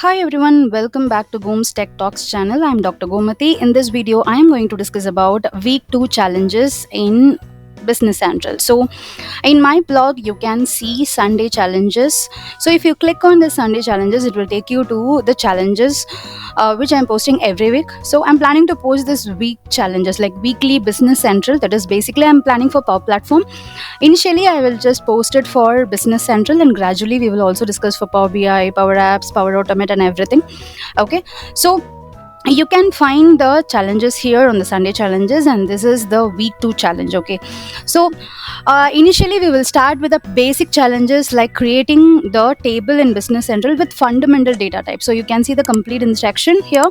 Hi everyone, welcome back to Goms Tech Talks channel. I'm Dr. Gomati. In this video, I am going to discuss about week 2 challenges in Business Central. So, in my blog, you can see Sunday challenges. So, if you click on the Sunday challenges, it will take you to the challenges which I'm posting every week. So, I'm planning to post this week challenges like weekly Business Central. That is basically I'm planning for Power Platform. Initially, I will just post it for Business Central, and gradually we will also discuss for Power BI, Power Apps, Power Automate, and everything. Okay, so you can find the challenges here on the Sunday challenges, and this is the week 2 challenge. Okay, so initially we will start with the basic challenges like creating the table in Business Central with fundamental data types. So you can see the complete instruction here,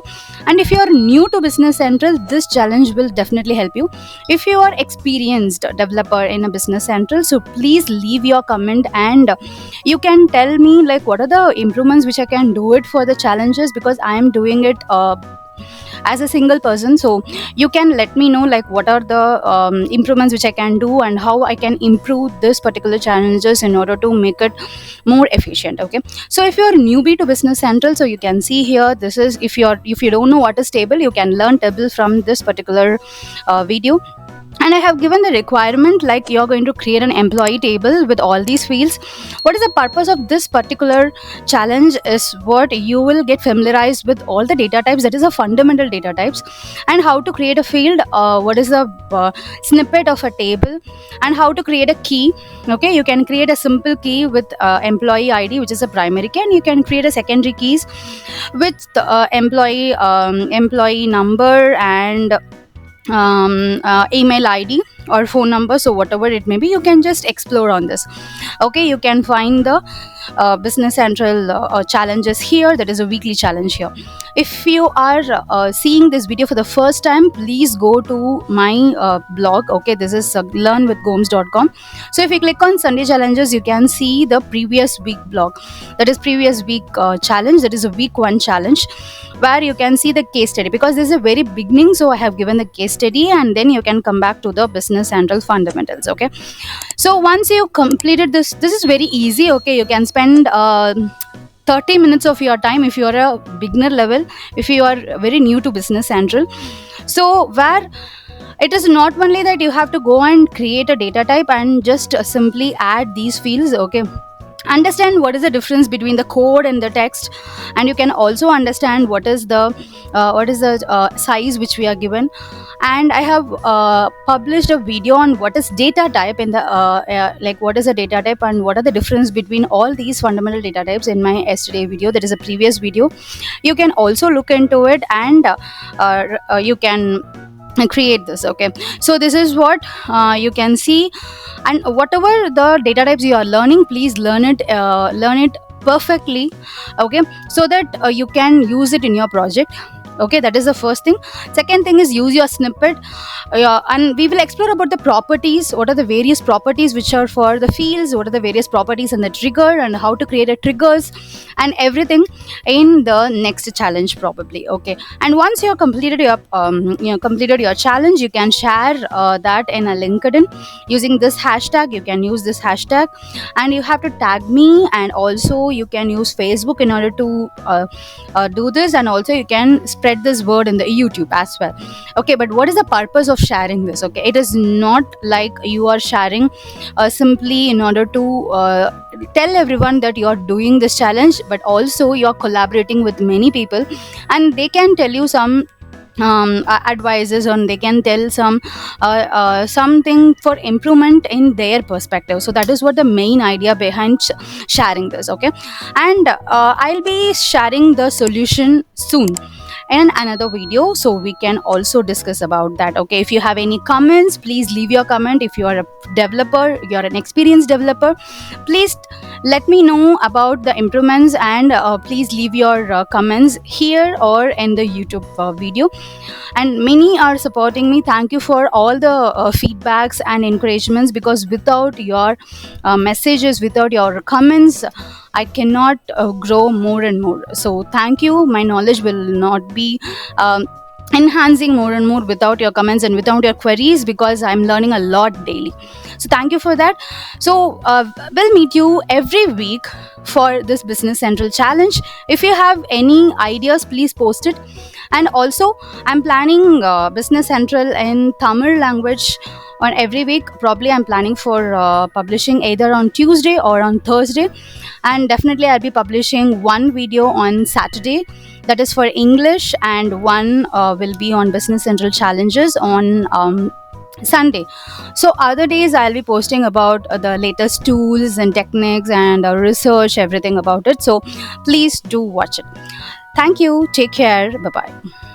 and if you are new to Business Central, this challenge will definitely help you. If you are experienced developer in a Business Central, so please leave your comment, and you can tell me like what are the improvements which I can do it for the challenges, because I am doing it as a single person. So you can let me know like what are the improvements which I can do and how I can improve this particular challenges in order to make it more efficient. Okay, so if you're newbie to Business Central, so you can see here, this is if you don't know what is table, you can learn table from this particular video. And I have given the requirement like you're going to create an employee table with all these fields. What is the purpose of this particular challenge is what you will get familiarized with all the data types, that is a fundamental data types, and how to create a field, what is the snippet of a table, and how to create a key. Okay, you can create a simple key with employee ID, which is a primary key, and you can create a secondary keys with the employee number and email ID or phone number. So whatever it may be, you can just explore on this. Okay, you can find the Business Central challenges here. That is a weekly challenge here. If you are seeing this video for the first time, please go to my blog. Okay, this is learnwithgoms.com. So if you click on Sunday challenges, you can see the previous week blog, that is previous week challenge, that is a week 1 challenge, where you can see the case study, because this is a very beginning, so I have given the case study, and then you can come back to the Business Central fundamentals. Okay, so once you completed this is very easy. Okay, you can spend 30 minutes of your time if you are a beginner level, if you are very new to Business Central. So where it is not only that you have to go and create a data type and just simply add these fields. Okay, understand what is the difference between the code and the text, and you can also understand what is the size which we are given. And I have published a video on what is data type in the like what is a data type and what are the difference between all these fundamental data types in my yesterday video, that is a previous video. You can also look into it, and you can create this. Okay, so this is what you can see, and whatever the data types you are learning, please learn it perfectly. Okay, so that you can use it in your project. Okay, that is the first thing. Second thing is use your snippet, and we will explore about the properties, what are the various properties which are for the fields, what are the various properties and the trigger, and how to create a triggers and everything in the next challenge probably. Okay, and once you have completed your challenge, you can share that in a LinkedIn using this hashtag. You can use this hashtag, and you have to tag me, and also you can use Facebook in order to do this, and also you can spread this word in the YouTube as well. Okay, but what is the purpose of sharing this? Okay, it is not like you are sharing simply in order to tell everyone that you are doing this challenge, but also you are collaborating with many people, and they can tell you some advices, and they can tell some something for improvement in their perspective. So that is what the main idea behind sharing this. Okay, and I'll be sharing the solution soon in another video, so we can also discuss about that. Okay, if you have any comments, please leave your comment. If you are a developer, you are an experienced developer, please let me know about the improvements, and please leave your comments here or in the YouTube video. And many are supporting me. Thank you for all the feedbacks and encouragements, because without your messages, without your comments, I cannot grow more and more. So thank you. My knowledge will not be enhancing more and more without your comments and without your queries, because I'm learning a lot daily. So thank you for that. So we'll meet you every week for this Business Central challenge. If you have any ideas, please post it. And also, I'm planning Business Central in Tamil language on every week. Probably I'm planning for publishing either on Tuesday or on Thursday, and definitely I'll be publishing one video on Saturday, that is for English, and one will be on Business Central challenges on Sunday. So other days I'll be posting about the latest tools and techniques and research, everything about it. So please do watch it. Thank you. Take care. Bye bye.